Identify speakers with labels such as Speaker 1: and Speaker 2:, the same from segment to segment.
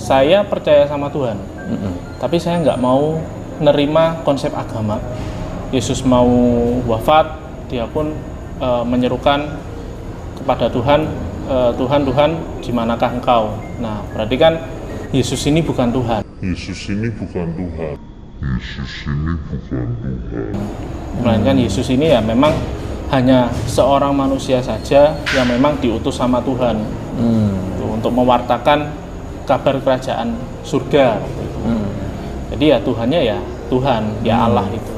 Speaker 1: saya percaya sama Tuhan, tapi saya nggak mau nerima konsep agama. Yesus mau wafat, dia pun menyerukan kepada Tuhan, Tuhan, di manakah engkau? Nah, berarti kan Yesus ini bukan Tuhan. Melainkan Yesus ini ya memang hanya seorang manusia saja yang memang diutus sama Tuhan untuk mewartakan kabar kerajaan surga. Jadi ya Tuhannya ya Tuhan, ya Allah itu.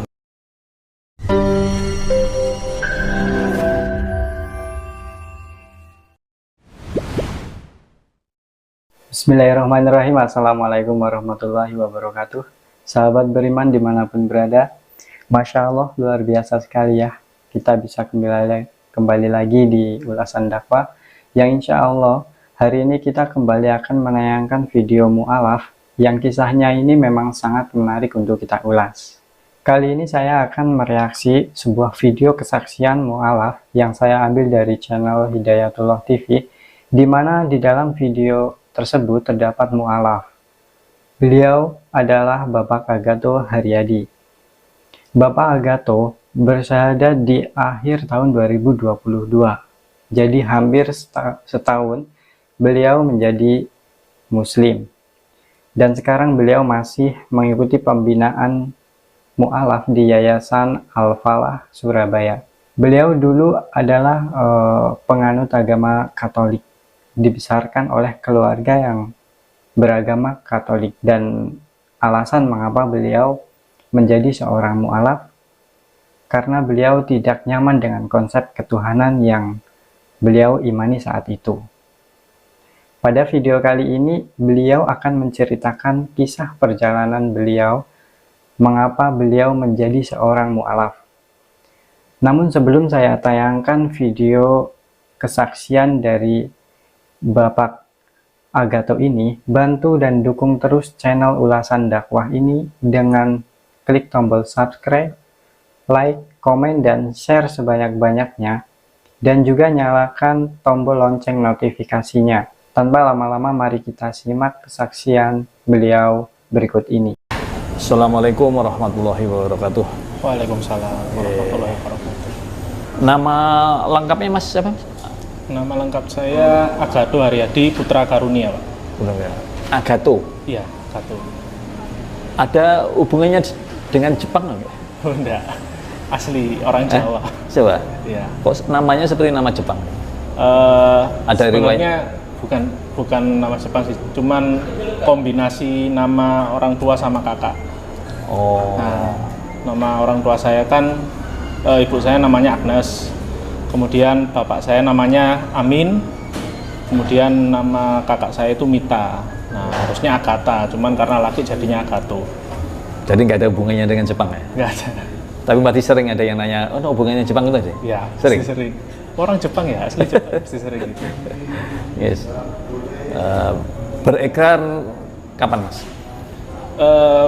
Speaker 2: Bismillahirrahmanirrahim. Assalamualaikum warahmatullahi wabarakatuh. Sahabat beriman dimanapun berada, Masya Allah luar biasa sekali ya. Kita bisa kembali lagi di ulasan dakwah yang insya Allah hari ini kita kembali akan menayangkan video mu'alaf yang kisahnya ini memang sangat menarik untuk kita ulas. Kali ini saya akan mereaksi sebuah video kesaksian mu'alaf yang saya ambil dari channel Hidayatullah TV, di mana di dalam video tersebut terdapat mu'alaf. Beliau adalah Bapak Agato Haryadi. Bapak Agato bersyahadat di akhir tahun 2022. Jadi hampir setahun beliau menjadi muslim. Dan sekarang beliau masih mengikuti pembinaan mu'alaf di Yayasan Al-Falah Surabaya. Beliau dulu adalah penganut agama Katolik, dibesarkan oleh keluarga yang beragama Katolik, dan alasan mengapa beliau menjadi seorang mu'alaf karena beliau tidak nyaman dengan konsep ketuhanan yang beliau imani saat itu. Pada video kali ini beliau akan menceritakan kisah perjalanan beliau mengapa beliau menjadi seorang mu'alaf. Namun sebelum saya tayangkan video kesaksian dari Bapak Agato ini, bantu dan dukung terus channel ulasan dakwah ini dengan klik tombol subscribe, like, komen, dan share sebanyak-banyaknya, dan juga nyalakan tombol lonceng notifikasinya. Tanpa lama-lama mari kita simak kesaksian beliau berikut ini.
Speaker 3: Assalamualaikum warahmatullahi wabarakatuh.
Speaker 1: Waalaikumsalam warahmatullahi wabarakatuh.
Speaker 3: Nama lengkapnya Mas siapa?
Speaker 1: Nama lengkap saya Agato Haryadi Putra Karunia, Pak.
Speaker 3: Agato.
Speaker 1: Iya, Agato.
Speaker 3: Ada hubungannya dengan Jepang enggak?
Speaker 1: Oh, enggak. Asli orang Jawa.
Speaker 3: Jawa?
Speaker 1: Iya.
Speaker 3: Kok namanya seperti nama Jepang? Ada
Speaker 1: sebenarnya bukan nama Jepang sih, cuman kombinasi nama orang tua sama kakak.
Speaker 3: Oh.
Speaker 1: Nah, nama orang tua saya kan ibu saya namanya Agnes. Kemudian bapak saya namanya Amin, kemudian nama kakak saya itu Mita. Nah, harusnya Agatha, cuman karena laki jadinya Agato.
Speaker 3: Jadi nggak ada hubungannya dengan Jepang ya?
Speaker 1: Nggak ada.
Speaker 3: Tapi masih sering ada yang nanya, oh no, hubungannya Jepang itu aja?
Speaker 1: Ya, sering. Orang Jepang ya, asli Jepang, pasti sering gitu.
Speaker 3: Yes. Berekrar kapan Mas?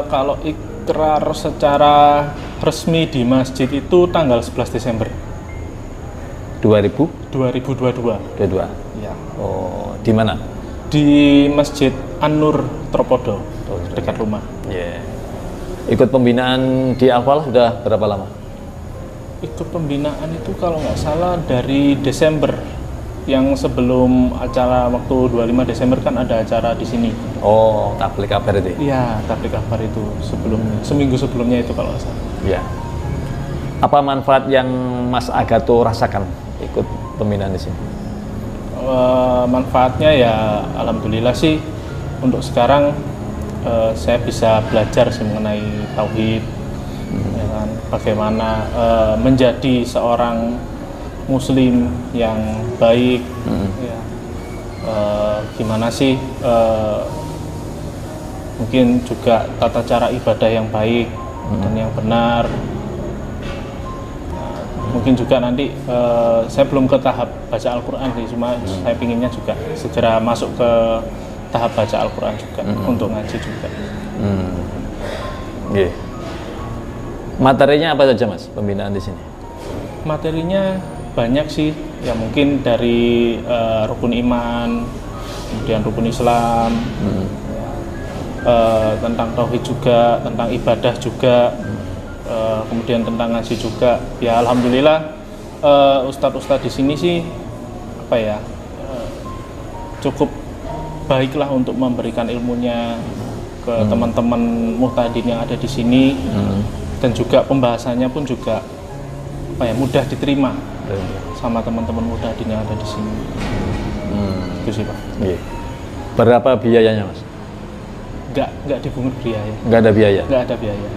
Speaker 1: Kalau ikrar secara resmi di masjid itu tanggal 11 Desember 2022. Ya.
Speaker 3: Oh, di mana?
Speaker 1: Di Masjid An-Nur Tropodo, dekat rumah.
Speaker 3: Yeah. Ikut pembinaan di Al-Falah sudah berapa lama?
Speaker 1: Ikut pembinaan itu kalau nggak salah dari Desember, yang sebelum acara waktu 25 Desember kan ada acara di sini.
Speaker 3: Oh, tabligh kabar itu?
Speaker 1: Iya, tabligh kabar itu seminggu sebelumnya itu kalau nggak salah.
Speaker 3: Iya. Apa manfaat yang Mas Agato rasakan ikut pembinaan di sini?
Speaker 1: Manfaatnya ya alhamdulillah sih untuk sekarang saya bisa belajar sih mengenai tauhid, ya kan, bagaimana menjadi seorang muslim yang baik, ya. Gimana sih mungkin juga tata cara ibadah yang baik dan yang benar. Mungkin juga nanti saya belum ke tahap baca Al-Quran sih, cuma saya pinginnya juga segera masuk ke tahap baca Al-Quran juga, untuk ngaji juga.
Speaker 3: Yeah. Materinya apa saja Mas pembinaan di sini?
Speaker 1: Materinya banyak sih, ya mungkin dari rukun iman, kemudian rukun Islam, tentang tauhid juga, tentang ibadah juga, kemudian tentang ngaji juga. Ya alhamdulillah ustadz-ustadz di sini sih apa ya cukup baiklah untuk memberikan ilmunya ke teman-teman muhtadin yang ada di sini, dan juga pembahasannya pun juga apa ya mudah diterima sama teman-teman muhtadin yang ada di sini. Itu sih Pak.
Speaker 3: Berapa biayanya Mas?
Speaker 1: Nggak dipungut biaya.
Speaker 3: Nggak ada biaya?
Speaker 1: Nggak ada biaya.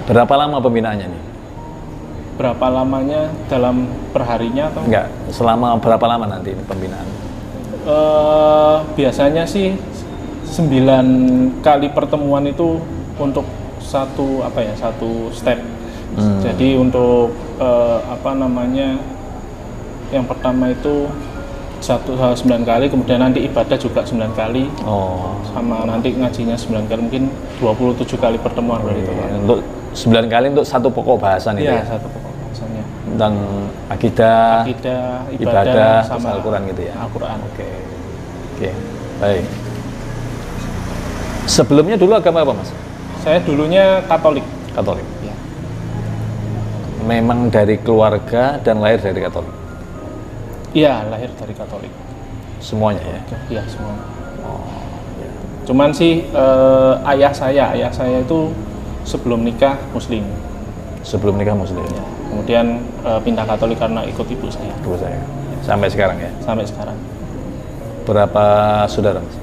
Speaker 3: Berapa lama pembinaannya nih?
Speaker 1: Berapa lamanya dalam perharinya atau?
Speaker 3: Enggak, selama berapa lama nanti ini pembinaan?
Speaker 1: Biasanya sih 9 kali pertemuan itu untuk satu step. Jadi untuk yang pertama itu 9 kali, kemudian nanti ibadah juga 9 kali, sama nanti ngajinya 9 kali, mungkin 27 kali pertemuan dari itu.
Speaker 3: Untuk 9 kali untuk satu pokok bahasan itu?
Speaker 1: Iya, satu pokok bahasannya.
Speaker 3: Tentang akidah, ibadah sama Al-Quran gitu ya?
Speaker 1: Al-Quran.
Speaker 3: Oke, baik. Sebelumnya dulu agama apa Mas?
Speaker 1: Saya dulunya Katolik.
Speaker 3: Katolik?
Speaker 1: Ya.
Speaker 3: Memang dari keluarga dan lahir dari Katolik?
Speaker 1: Iya, lahir dari Katolik.
Speaker 3: Semuanya ya?
Speaker 1: Iya, semuanya. Cuman sih ayah saya itu sebelum nikah Muslim.
Speaker 3: Sebelum nikah Muslim?
Speaker 1: Ya. Kemudian pindah Katolik karena ikut ibu saya.
Speaker 3: Ibu saya. Sampai sekarang ya?
Speaker 1: Sampai sekarang.
Speaker 3: Berapa saudara Mas?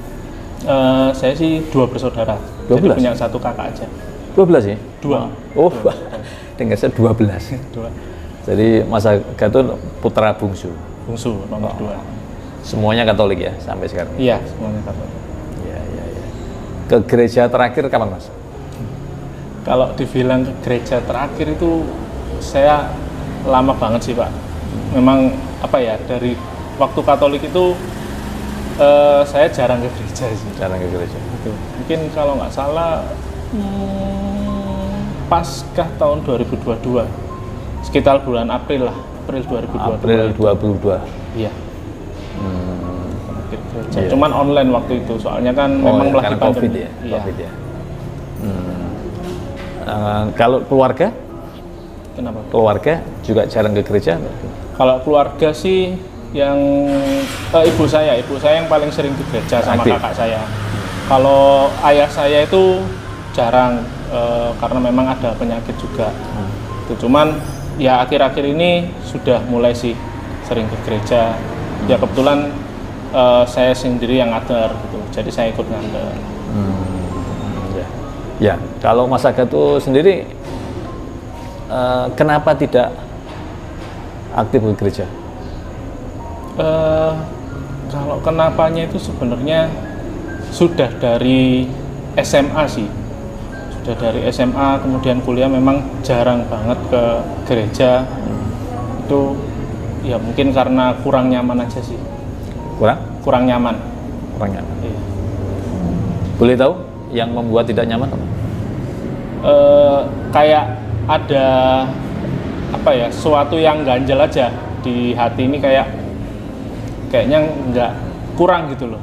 Speaker 1: Saya sih 2 bersaudara.
Speaker 3: 12?
Speaker 1: Jadi punya 1 kakak aja.
Speaker 3: 12 ya?
Speaker 1: 2.
Speaker 3: Oh, dengar saya 12.
Speaker 1: 2.
Speaker 3: Jadi Mas Aga itu putra bungsu?
Speaker 1: Bungsu, nomor 2.
Speaker 3: Semuanya Katolik ya sampai sekarang?
Speaker 1: Iya, semuanya Katolik.
Speaker 3: Iya. Ke gereja terakhir kapan Mas?
Speaker 1: Kalau dibilang ke gereja terakhir itu saya lama banget sih Pak. Memang apa ya, dari waktu Katolik itu saya jarang ke gereja sih.
Speaker 3: Jarang ke gereja?
Speaker 1: Gitu. Mungkin kalau nggak salah paskah tahun 2022, sekitar bulan April 2022.
Speaker 3: April 2022?
Speaker 1: Iya. Gereja. Yeah. Cuman online waktu itu, soalnya kan memang lagi
Speaker 3: karena
Speaker 1: pandemi.
Speaker 3: COVID ya?
Speaker 1: Iya.
Speaker 3: COVID ya. Kalau keluarga?
Speaker 1: Kenapa?
Speaker 3: Keluarga juga jarang ke gereja?
Speaker 1: Kalau keluarga sih yang ibu saya yang paling sering ke gereja sama
Speaker 3: aktif.
Speaker 1: Kakak saya. Kalau ayah saya itu jarang karena memang ada penyakit juga. Itu cuman ya akhir-akhir ini sudah mulai sih sering ke gereja. Ya kebetulan saya sendiri yang nganter gitu, jadi saya ikut nganter.
Speaker 3: Ya, kalau Mas Aga itu sendiri kenapa tidak aktif ke gereja?
Speaker 1: Kalau kenapanya itu sebenarnya sudah dari SMA sih. Sudah dari SMA, kemudian kuliah memang jarang banget ke gereja. Itu ya mungkin karena kurang nyaman aja sih. Kurang nyaman.
Speaker 3: Kurang nyaman.
Speaker 1: Iya.
Speaker 3: Boleh tahu yang membuat tidak nyaman apa?
Speaker 1: Kayak ada apa ya, sesuatu yang ganjel aja di hati ini, kayaknya nggak kurang gitu loh.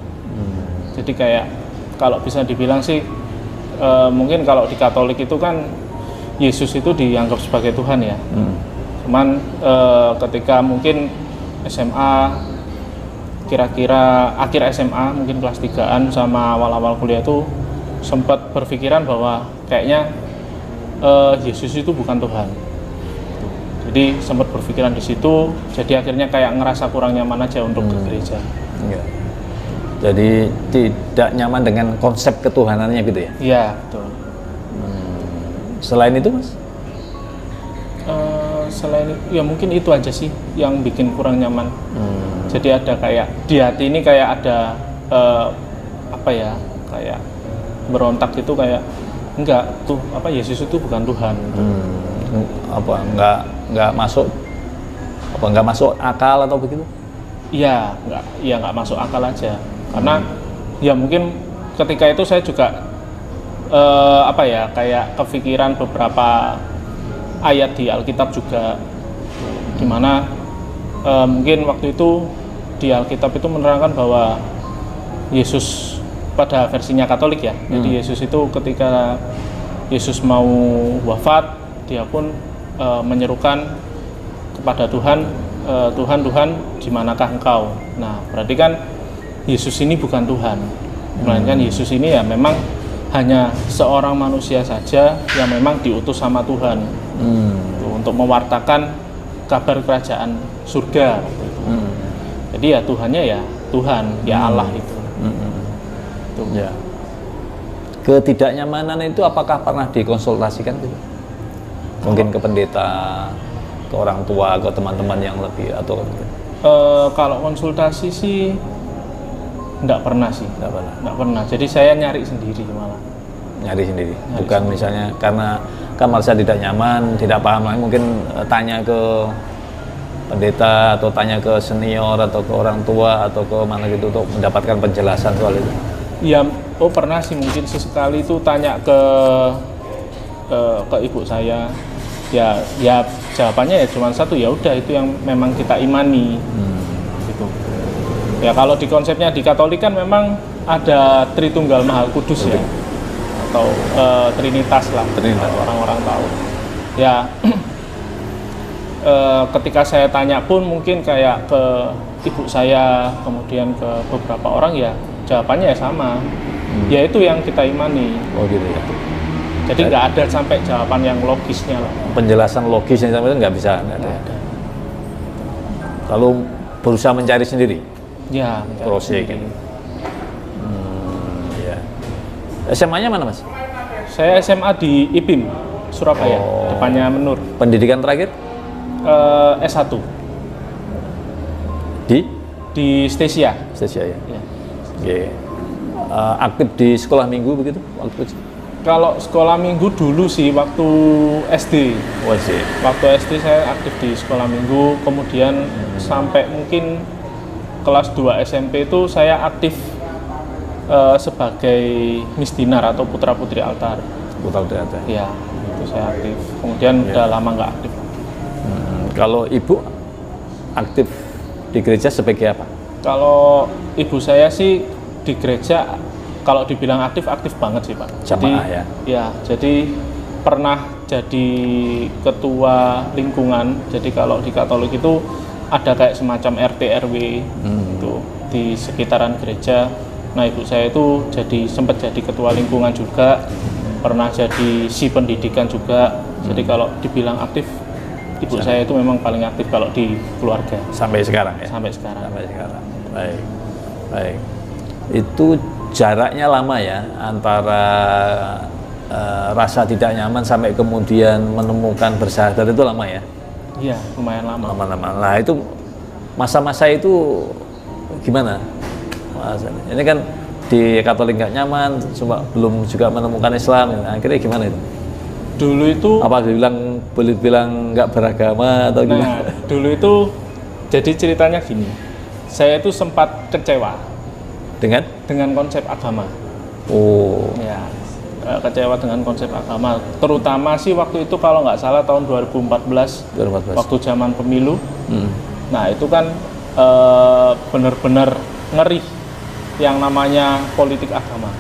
Speaker 1: Jadi kayak kalau bisa dibilang sih mungkin kalau di Katolik itu kan Yesus itu dianggap sebagai Tuhan ya. Cuman ketika mungkin SMA, kira-kira akhir SMA mungkin kelas 3-an sama awal-awal kuliah itu sempat berpikiran bahwa kayaknya Yesus itu bukan Tuhan. Jadi sempat berpikiran di situ, jadi akhirnya kayak ngerasa kurang nyaman aja untuk ke gereja.
Speaker 3: Iya. Jadi tidak nyaman dengan konsep ketuhanannya gitu ya?
Speaker 1: Iya, betul.
Speaker 3: Selain itu Mas?
Speaker 1: Selain itu, ya mungkin itu aja sih yang bikin kurang nyaman. Jadi ada kayak di hati ini kayak ada kayak berontak gitu, kayak enggak tuh Yesus itu bukan Tuhan. Nggak masuk akal atau begitu? Iya, nggak masuk akal aja. Karena ya mungkin ketika itu saya juga kayak kepikiran beberapa ayat di Alkitab juga, dimana mungkin waktu itu di Alkitab itu menerangkan bahwa Yesus pada versinya Katolik ya. Jadi Yesus itu ketika Yesus mau wafat, dia pun menyerukan kepada Tuhan, Tuhan, Tuhan, di manakah engkau? Nah, berarti kan Yesus ini bukan Tuhan, melainkan Yesus ini ya memang hanya seorang manusia saja yang memang diutus sama Tuhan untuk mewartakan kabar kerajaan surga. Jadi ya Tuhannya ya Tuhan, ya Allah itu.
Speaker 3: Ya. Ketidaknyamanan itu apakah pernah dikonsultasikan gitu? Mungkin ke pendeta, ke orang tua, ke teman-teman yang lebih atau
Speaker 1: kalau konsultasi sih enggak pernah sih. Enggak pernah. Jadi saya nyari sendiri malah.
Speaker 3: Nyari sendiri. Bukan sendiri. Misalnya karena kamar saya tidak nyaman, tidak paham lagi, mungkin tanya ke pendeta atau tanya ke senior atau ke orang tua atau ke mana gitu untuk mendapatkan penjelasan soal itu.
Speaker 1: Ya, pernah sih mungkin sesekali itu tanya ke ibu saya. Ya jawabannya ya cuma satu, ya udah itu yang memang kita imani. Gitu. Ya kalau di konsepnya di Katolik kan memang ada Tritunggal Maha Kudus ya. Atau Trinitas lah. Trinitas orang-orang tahu. Ya ketika saya tanya pun mungkin kayak ke ibu saya, kemudian ke beberapa orang ya jawabannya ya sama. Ya itu yang kita imani.
Speaker 3: Oh gitu ya.
Speaker 1: Jadi nggak ada sampai jawaban yang logisnya lah.
Speaker 3: Penjelasan logisnya sampai itu nggak bisa. Nggak ada. Lalu berusaha mencari sendiri.
Speaker 1: Ya.
Speaker 3: Proses gitu. Ya. SMA-nya mana Mas?
Speaker 1: Saya SMA di IPIM Surabaya, depannya Menur.
Speaker 3: Pendidikan terakhir?
Speaker 1: S1 di Stesia.
Speaker 3: Stesia ya. Oke. Aktif di sekolah minggu begitu waktu kecil?
Speaker 1: Kalau sekolah minggu dulu sih waktu SD. Waktu SD saya aktif di sekolah minggu, kemudian sampai mungkin kelas 2 SMP itu saya aktif sebagai misdinar atau putra-putri altar.
Speaker 3: Putra-putri altar.
Speaker 1: Ya, itu saya aktif. Kemudian udah lama nggak aktif.
Speaker 3: Kalau ibu aktif di gereja sebagai apa?
Speaker 1: Kalau ibu saya sih di gereja, kalau dibilang aktif banget sih Pak.
Speaker 3: Jamaah ya?
Speaker 1: Ya, jadi pernah jadi ketua lingkungan. Jadi kalau di Katolik itu ada kayak semacam RT RW itu di sekitaran gereja. Nah ibu saya itu sempat jadi ketua lingkungan juga, pernah jadi si pendidikan juga. Jadi kalau dibilang aktif, ibu saya itu memang paling aktif kalau di keluarga.
Speaker 3: Sampai sekarang ya?
Speaker 1: Sampai sekarang.
Speaker 3: Baik. Itu jaraknya lama ya antara rasa tidak nyaman sampai kemudian menemukan bersahadat itu lama ya?
Speaker 1: Iya, lumayan lama.
Speaker 3: Nah itu masa-masa itu gimana? Ini kan di Katolik nggak nyaman, cuma belum juga menemukan Islam. Akhirnya gimana itu?
Speaker 1: Dulu itu
Speaker 3: apa boleh bilang nggak beragama atau gimana?
Speaker 1: Dulu itu jadi ceritanya gini. Saya itu sempat kecewa dengan konsep agama. Ya, kecewa dengan konsep agama. Terutama sih waktu itu kalau nggak salah tahun 2014. Waktu zaman pemilu. Nah itu kan benar-benar ngeri yang namanya politik agama.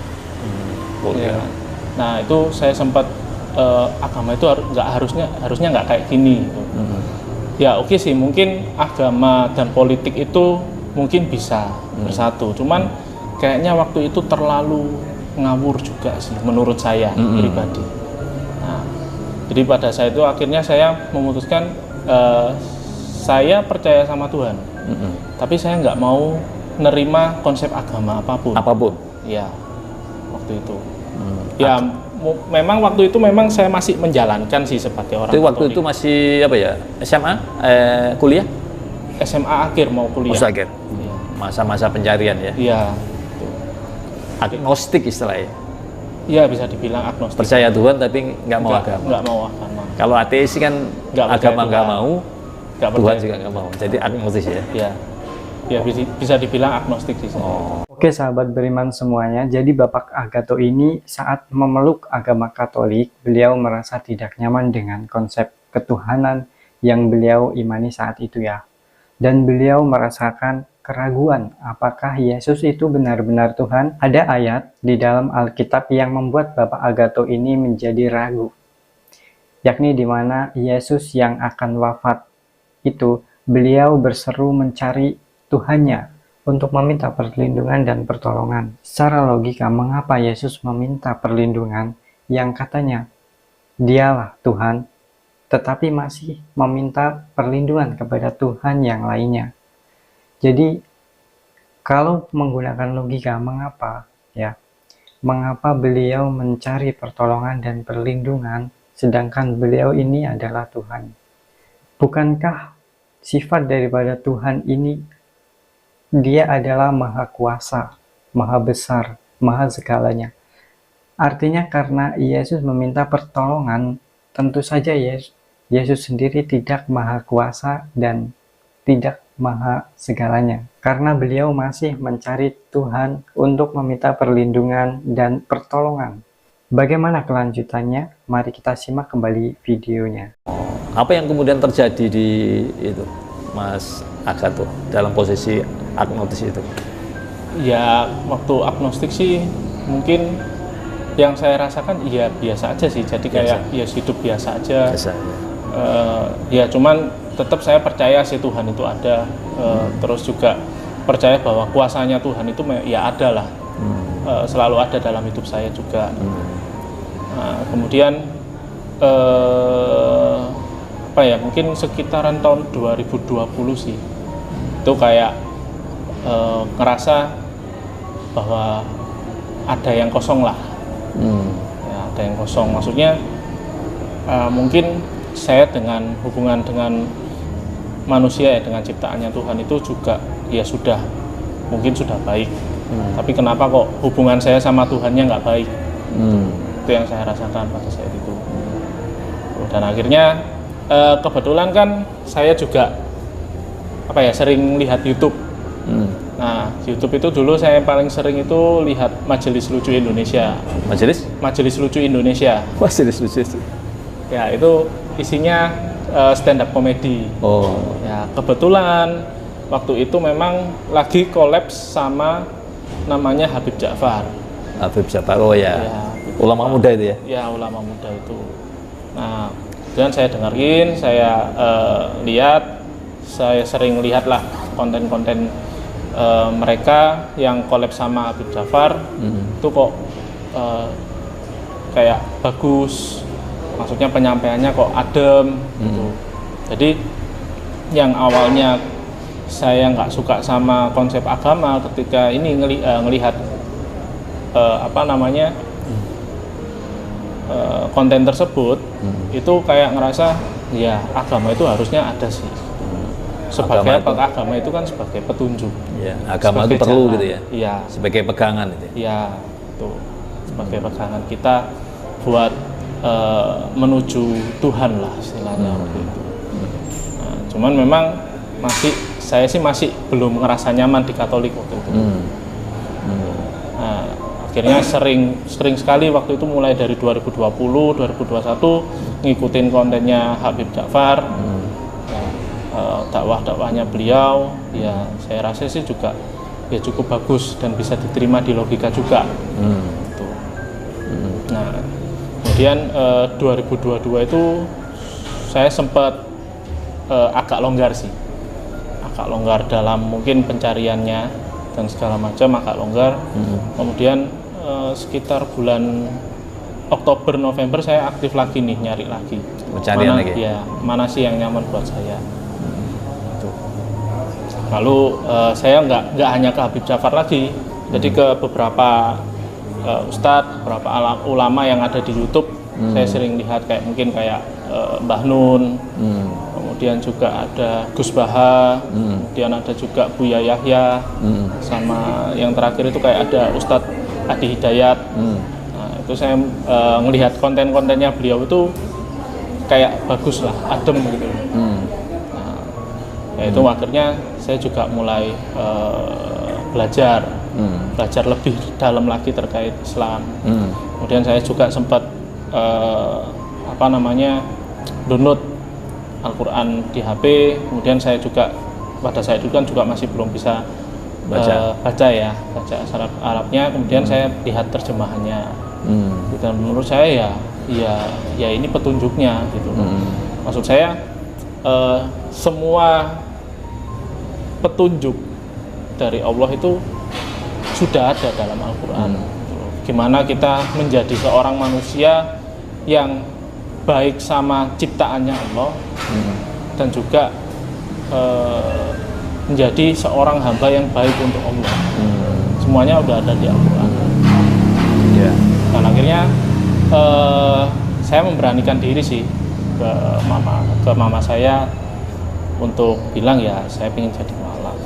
Speaker 1: Ya. Nah itu saya sempat agama itu harusnya nggak kayak gini. Ya oke sih, mungkin agama dan politik itu mungkin bisa bersatu. Cuman kayaknya waktu itu terlalu ngawur juga sih menurut saya pribadi. Nah, jadi pada saat itu akhirnya saya memutuskan saya percaya sama Tuhan, tapi saya nggak mau nerima konsep agama apapun. Ya, waktu itu. Ya, memang waktu itu memang saya masih menjalankan sih sebagai orang.
Speaker 3: Waktu itu masih apa ya? SMA, kuliah?
Speaker 1: SMA akhir mau kuliah.
Speaker 3: Akhir. Masa-masa pencarian ya.
Speaker 1: Iya.
Speaker 3: Agnostik istilahnya.
Speaker 1: Iya, bisa dibilang agnostik.
Speaker 3: Percaya Tuhan tapi nggak mau agama.
Speaker 1: Nggak mau agama.
Speaker 3: Kalau ateis kan agama nggak mau, Tuhan juga nggak mau. Jadi agnostis ya.
Speaker 1: Iya. Ya bisa dibilang agnostik sih.
Speaker 2: Oke sahabat beriman semuanya, jadi Bapak Agato ini saat memeluk agama Katolik, beliau merasa tidak nyaman dengan konsep ketuhanan yang beliau imani saat itu ya. Dan beliau merasakan keraguan apakah Yesus itu benar-benar Tuhan. Ada ayat di dalam Alkitab yang membuat Bapak Agato ini menjadi ragu, yakni di mana Yesus yang akan wafat itu, beliau berseru mencari Tuhannya untuk meminta perlindungan dan pertolongan. Secara logika, mengapa Yesus meminta perlindungan yang katanya dialah Tuhan, tetapi masih meminta perlindungan kepada Tuhan yang lainnya? Jadi, kalau menggunakan logika, mengapa beliau mencari pertolongan dan perlindungan, sedangkan beliau ini adalah Tuhan? Bukankah sifat daripada Tuhan ini, dia adalah maha kuasa, maha besar, maha segalanya. Artinya karena Yesus meminta pertolongan, tentu saja Yesus sendiri tidak maha kuasa dan tidak maha segalanya. Karena beliau masih mencari Tuhan untuk meminta perlindungan dan pertolongan. Bagaimana kelanjutannya? Mari kita simak kembali videonya.
Speaker 3: Apa yang kemudian terjadi di itu, Mas Agato, dalam posisi agnostis itu?
Speaker 1: Ya, waktu agnostik sih mungkin yang saya rasakan ya biasa aja sih. Jadi kayak ya hidup biasa aja. Biasa, ya cuman tetap saya percaya sih Tuhan itu ada. Terus juga percaya bahwa kuasanya Tuhan itu ya ada lah. Selalu ada dalam hidup saya juga. Nah, kemudian mungkin sekitaran tahun 2020 sih, itu kayak ngerasa bahwa ada yang kosong lah. Ya, ada yang kosong, maksudnya mungkin saya dengan hubungan dengan manusia ya, dengan ciptaannya Tuhan itu juga ya mungkin sudah baik, tapi kenapa kok hubungan saya sama Tuhannya nggak baik? Itu yang saya rasakan pada saat itu. Dan akhirnya kebetulan kan saya juga sering lihat YouTube. Nah, YouTube itu dulu saya paling sering itu lihat Majelis Lucu Indonesia. Majelis Lucu Indonesia.
Speaker 3: Majelis Lucu itu.
Speaker 1: Ya, itu isinya stand up comedy. Ya, kebetulan waktu itu memang lagi kolaps sama namanya Habib Ja'far.
Speaker 3: Habib Ja'far, ya. Ulama muda itu ya?
Speaker 1: Ya, ulama muda itu. Nah, kemudian saya dengerin, saya lihat, saya sering lihatlah konten-konten mereka yang collab sama Habib Ja'far. Itu kok kayak bagus, maksudnya penyampaiannya kok adem gitu. Jadi yang awalnya saya nggak suka sama konsep agama, ketika ini ngelihat konten tersebut, itu kayak ngerasa ya agama itu harusnya ada sih. Sebagai agama itu kan sebagai petunjuk. Ya,
Speaker 3: agama itu perlu jalan, gitu ya.
Speaker 1: Iya.
Speaker 3: Sebagai pegangan itu.
Speaker 1: Iya, itu sebagai pegangan kita buat menuju Tuhan lah istilahnya waktu itu. Nah, cuman memang saya sih masih belum ngerasa nyaman di Katolik waktu itu. Nah, akhirnya sering sekali waktu itu, mulai dari 2020, 2021 ngikutin kontennya Habib Ja'far. Dakwah-dakwahnya beliau ya saya rasa sih juga ya cukup bagus dan bisa diterima di logika juga. Gitu. Nah, kemudian 2022 itu saya sempat agak longgar dalam mungkin pencariannya dan segala macam, agak longgar. Kemudian sekitar bulan Oktober November saya aktif lagi nih, nyari lagi mana sih yang nyaman buat saya. Lalu saya nggak hanya ke Habib Ja'far lagi, jadi ke beberapa ustadz, beberapa ulama yang ada di YouTube. Saya sering lihat kayak Mbah Nun, kemudian juga ada Gus Baha, kemudian ada juga Buya Yahya, sama yang terakhir itu kayak ada Ustadz Adi Hidayat. Nah, itu saya ngelihat konten-kontennya beliau itu kayak bagus lah, adem gitu. Ya itu akhirnya saya juga mulai belajar lebih dalam lagi terkait Islam. Kemudian saya juga sempat download Al-Quran di HP. Kemudian saya juga pada saat itu kan juga masih belum bisa
Speaker 3: baca
Speaker 1: baca Arabnya. Kemudian saya lihat terjemahannya. Dan menurut saya ya ini petunjuknya gitu. Maksud saya semua petunjuk dari Allah itu sudah ada dalam Al-Quran. Gimana kita menjadi seorang manusia yang baik sama ciptaannya Allah, dan juga menjadi seorang hamba yang baik untuk Allah. Semuanya udah ada di Al-Quran. Dan akhirnya saya memberanikan diri sih ke mama saya untuk bilang ya saya ingin jadi mualaf.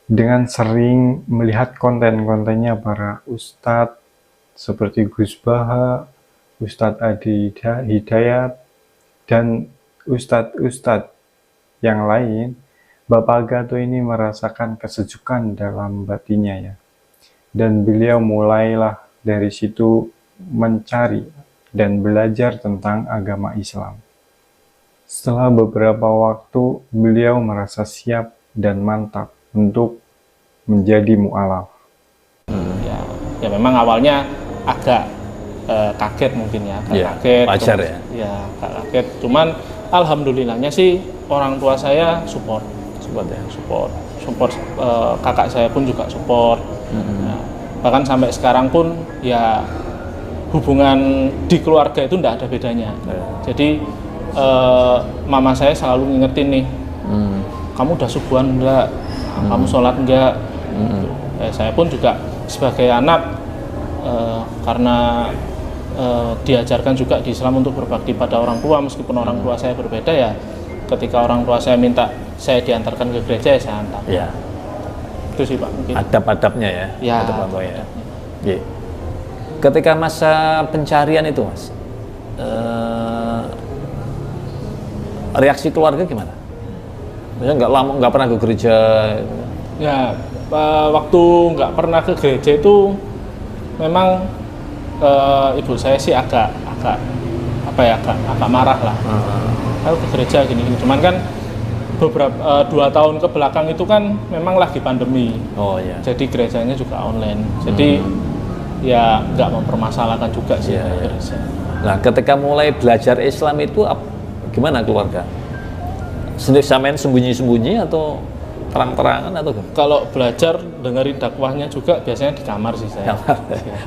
Speaker 2: Dengan sering melihat konten-kontennya para ustadz seperti Gus Baha, Ustadz Adi Hidayat, dan ustadz-ustadz yang lain, Bapak Gato ini merasakan kesejukan dalam batinnya ya. Dan beliau mulailah dari situ mencari dan belajar tentang agama Islam. Setelah beberapa waktu, beliau merasa siap dan mantap untuk menjadi mu'alaf.
Speaker 1: Ya memang awalnya agak kaget mungkin ya, kaget.
Speaker 3: Wajar
Speaker 1: terus,
Speaker 3: ya.
Speaker 1: Ya agak kaget. Cuman alhamdulillahnya sih orang tua saya support kakak saya pun juga support. Nah, bahkan sampai sekarang pun ya hubungan di keluarga itu tidak ada bedanya. Jadi mama saya selalu ngingetin nih, kamu udah subuhan enggak, kamu sholat enggak. Saya pun juga sebagai anak karena diajarkan juga di Islam untuk berbakti pada orang tua, meskipun orang tua saya berbeda ya. Ketika orang tua saya minta saya diantarkan ke gereja, ya saya antar.
Speaker 3: Ya.
Speaker 1: Itu sih Pak mungkin.
Speaker 3: Adab-adabnya ya.
Speaker 1: Ya.
Speaker 3: Adab-adabnya. Ya. Ketika masa pencarian itu Mas, reaksi keluarga gimana? Maksudnya nggak pernah ke gereja?
Speaker 1: Ya, waktu nggak pernah ke gereja itu memang ibu saya sih agak marah lah. Kalau ke gereja gini. Cuman kan beberapa 2 tahun ke belakang itu kan memang lagi pandemi.
Speaker 3: Oh iya.
Speaker 1: Jadi gerejanya juga online. Jadi ya nggak mempermasalahkan juga sih gereja.
Speaker 3: Nah, ketika mulai belajar Islam itu gimana keluarga? Samain sembunyi-sembunyi atau terang-terangan atau gimana?
Speaker 1: Kalau belajar dengerin dakwahnya juga biasanya di kamar sih saya.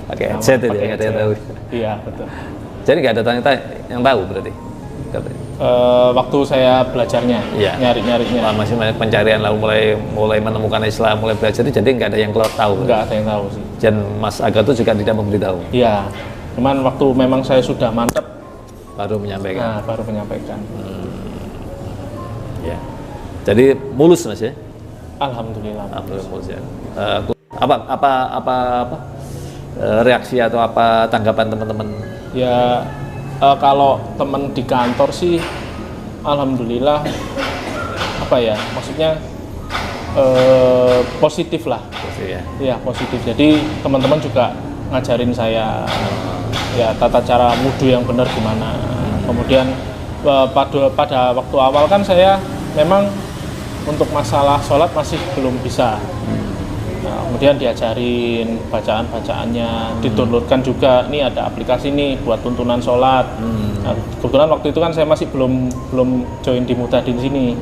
Speaker 3: Pakai headset itu ya, ada yang tahu.
Speaker 1: Iya betul.
Speaker 3: Jadi nggak ada tanya yang tahu berarti?
Speaker 1: Waktu saya belajarnya, nyari-nyarinya.
Speaker 3: Masih pencarian lalu mulai menemukan Islam, mulai belajar, jadi nggak ada yang tahu.
Speaker 1: Nggak ada yang tahu sih.
Speaker 3: Dan Mas Agato juga tidak memberitahu.
Speaker 1: Iya. Cuman waktu memang saya sudah mantap,
Speaker 3: baru menyampaikan.
Speaker 1: Baru menyampaikan.
Speaker 3: Ya. Jadi mulus Mas ya?
Speaker 1: Alhamdulillah.
Speaker 3: Alhamdulillah mulus ya. Apa reaksi atau apa tanggapan teman-teman?
Speaker 1: Ya. Kalau teman di kantor sih, alhamdulillah, maksudnya positif lah. Ya positif. Jadi teman-teman juga ngajarin saya ya tata cara wudu yang benar gimana. Kemudian pada waktu awal kan saya memang untuk masalah sholat masih belum bisa. Nah, kemudian diajarin bacaan-bacaannya, didownloadkan juga. Ini ada aplikasi nih buat tuntunan sholat. Nah, kebetulan waktu itu kan saya masih belum join di Muhtadin sini.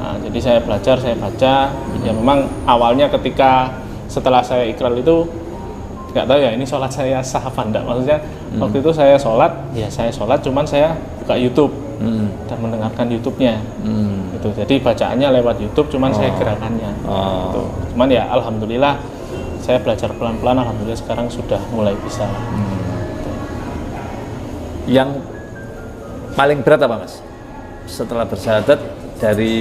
Speaker 1: Nah, jadi saya belajar, saya baca. Ya memang awalnya ketika setelah saya ikrar itu nggak tahu ya ini sholat saya sah apa enggak. Maksudnya waktu itu saya sholat, cuman saya buka YouTube dan mendengarkan YouTube-nya. Gitu. Jadi bacaannya lewat YouTube, cuman saya gerakannya. Gitu. Cuman ya alhamdulillah saya belajar pelan-pelan, alhamdulillah sekarang sudah mulai bisa. Gitu.
Speaker 3: Yang paling berat apa Mas? Setelah bersyahadat dari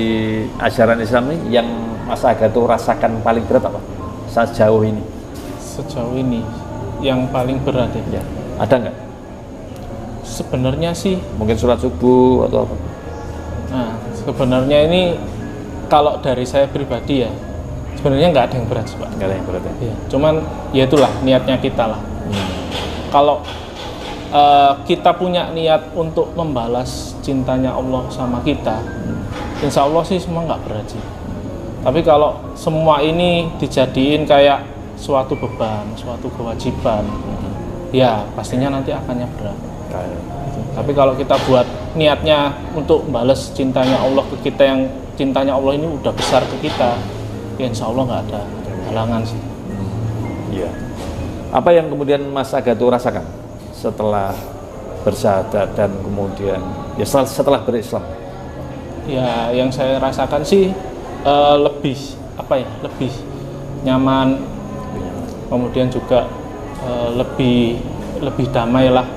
Speaker 3: ajaran Islam ini, yang Mas Agato rasakan paling berat apa? Sejauh ini?
Speaker 1: Sejauh ini yang paling berat ya?
Speaker 3: Ada nggak?
Speaker 1: Sebenarnya sih
Speaker 3: mungkin sholat subuh atau apa?
Speaker 1: Nah, sebenarnya ini kalau dari saya pribadi ya sebenarnya nggak ada yang berat sih Pak.
Speaker 3: Nggak ada yang berat ya?
Speaker 1: Cuman ya itulah niatnya kita lah. Kalau kita punya niat untuk membalas cintanya Allah sama kita, insya Allah sih semua nggak berat sih. Tapi kalau semua ini dijadiin kayak suatu beban, suatu kewajiban, ya pastinya nanti akannya berat. Gitu. Tapi kalau kita buat niatnya untuk balas cintanya Allah ke kita, yang cintanya Allah ini udah besar ke kita, ya insya Allah nggak ada halangan sih.
Speaker 3: Iya. Apa yang kemudian Mas Agato rasakan setelah bersyahadat dan kemudian ya setelah berislam?
Speaker 1: Ya yang saya rasakan sih lebih lebih nyaman, kemudian juga lebih damai lah.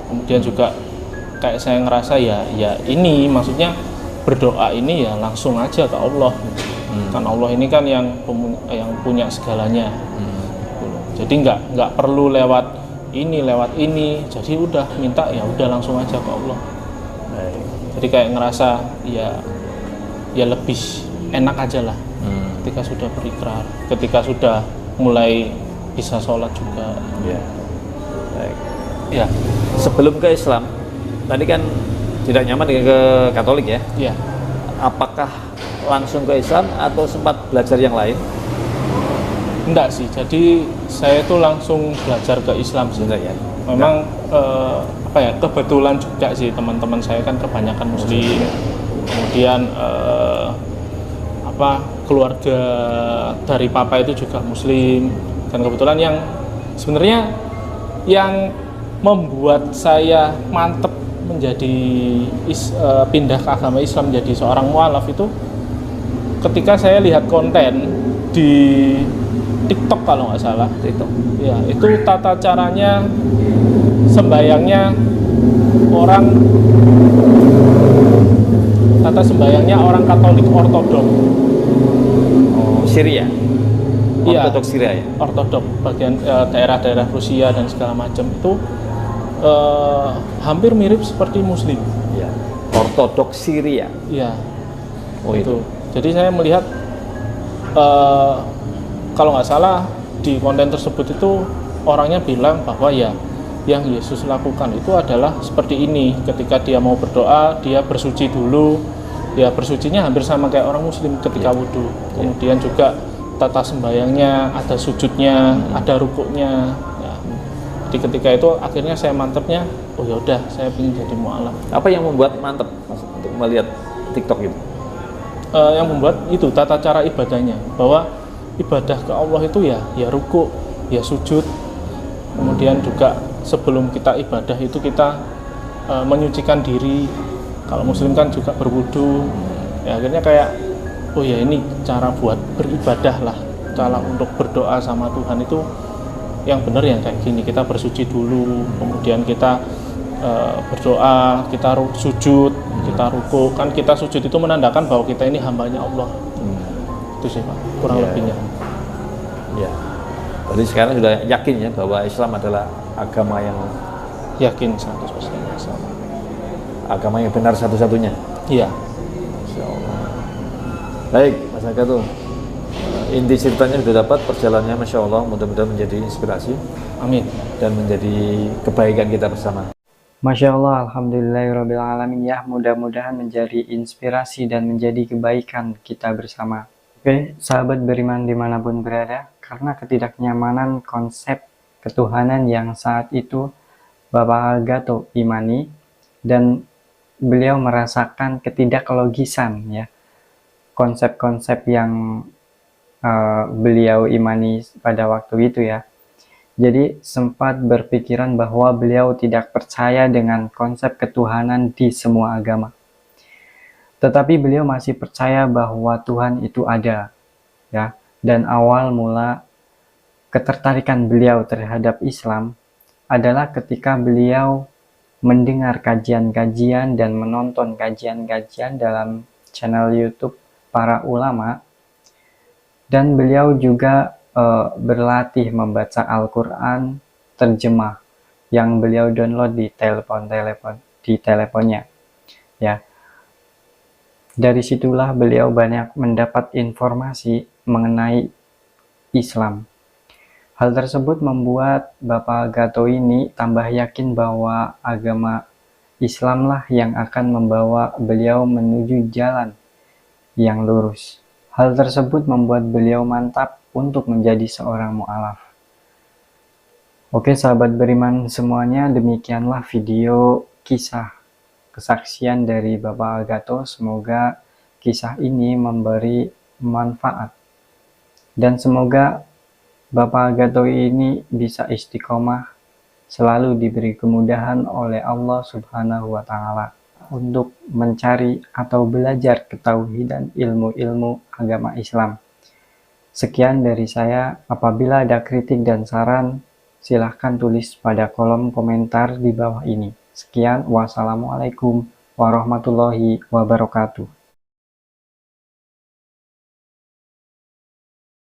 Speaker 1: Kemudian juga kayak saya ngerasa ya ini maksudnya berdoa ini ya langsung aja ke Allah. Kan Allah ini kan yang punya segalanya. Jadi nggak perlu lewat ini, jadi udah minta ya udah langsung aja ke Allah. Jadi kayak ngerasa ya lebih enak aja lah ketika sudah berikrar, ketika sudah mulai bisa sholat juga.
Speaker 3: Ya. Baik. Ya, sebelum ke Islam tadi kan tidak nyaman dengan ke Katolik ya?
Speaker 1: Iya.
Speaker 3: Apakah langsung ke Islam atau sempat belajar yang lain?
Speaker 1: Enggak sih, jadi saya tuh langsung belajar ke Islam sih.
Speaker 3: Ya.
Speaker 1: Memang kebetulan juga sih, teman-teman saya kan kebanyakan Muslim. Kemudian keluarga dari papa itu juga Muslim, dan kebetulan yang sebenarnya yang membuat saya mantep menjadi pindah ke agama Islam menjadi seorang mualaf itu ketika saya lihat konten di TikTok kalau nggak salah.
Speaker 3: TikTok.
Speaker 1: Ya, itu tata caranya sembayangnya orang Katolik Ortodok.
Speaker 3: Oh, Syria.
Speaker 1: Iya,
Speaker 3: Ortodok Syria ya.
Speaker 1: Ortodok bagian daerah-daerah Rusia dan segala macam itu hampir mirip seperti Muslim.
Speaker 3: Ya. Ortodok Syria.
Speaker 1: Iya.
Speaker 3: Oh itu.
Speaker 1: Jadi saya melihat kalau nggak salah di konten tersebut itu orangnya bilang bahwa ya yang Yesus lakukan itu adalah seperti ini. Ketika dia mau berdoa, dia bersuci dulu. Ya bersucinya hampir sama kayak orang Muslim ketika wudhu. Kemudian juga tata sembayangnya, ada sujudnya, ada rukuknya. Ya. Jadi ketika itu akhirnya saya mantepnya, oh ya udah saya ingin jadi mualaf.
Speaker 3: Apa yang membuat mantep Mas, untuk melihat TikTok itu?
Speaker 1: Yang membuat itu tata cara ibadahnya, bahwa ibadah ke Allah itu ya rukuk, ya sujud. Kemudian juga sebelum kita ibadah itu kita menyucikan diri. Kalau Muslim kan juga berwudu. Ya akhirnya kayak oh ya ini cara buat beribadah lah, cara untuk berdoa sama Tuhan itu yang benar yang kayak gini. Kita bersuci dulu, kemudian kita berdoa, kita sujud, kita ruku. Kan kita sujud itu menandakan bahwa kita ini hambanya Allah. Itu sih Pak, kurang lebihnya.
Speaker 3: Ya. Jadi sekarang sudah yakin ya bahwa Islam adalah agama yang
Speaker 1: Yakin 100% Islam.
Speaker 3: Agama yang benar satu-satunya.
Speaker 1: Iya.
Speaker 3: Insyaallah. Baik, Mas Agato. Inti ceritanya sudah dapat, perjalanannya Masya Allah, mudah-mudahan menjadi inspirasi.
Speaker 1: Amin.
Speaker 3: Dan menjadi kebaikan kita bersama.
Speaker 2: Masya Allah, alhamdulillahirrabbilalamin ya, mudah-mudahan menjadi inspirasi dan menjadi kebaikan kita bersama. Oke, sahabat beriman dimanapun berada, karena ketidaknyamanan konsep ketuhanan yang saat itu Bapak Agato imani, dan beliau merasakan ketidaklogisan ya, konsep-konsep yang beliau imani pada waktu itu ya. Jadi sempat berpikiran bahwa beliau tidak percaya dengan konsep ketuhanan di semua agama. Tetapi beliau masih percaya bahwa Tuhan itu ada, ya. Dan awal mula ketertarikan beliau terhadap Islam adalah ketika beliau mendengar kajian-kajian dan menonton kajian-kajian dalam channel YouTube para ulama, dan beliau juga berlatih membaca Al-Quran terjemah yang beliau download di teleponnya, ya. Dari situlah beliau banyak mendapat informasi mengenai Islam. Hal tersebut membuat Bapak Agato ini tambah yakin bahwa agama Islamlah yang akan membawa beliau menuju jalan yang lurus. Hal tersebut membuat beliau mantap untuk menjadi seorang mu'alaf. Oke sahabat beriman semuanya, demikianlah video kisah kesaksian dari Bapak Algato. Semoga kisah ini memberi manfaat dan semoga Bapak Algato ini bisa istiqomah, selalu diberi kemudahan oleh Allah Subhanahu wa Ta'ala untuk mencari atau belajar ketauhidan ilmu-ilmu agama Islam. Sekian dari saya. Apabila ada kritik dan saran, silahkan tulis pada kolom komentar di bawah ini. Sekian, wassalamualaikum warahmatullahi wabarakatuh.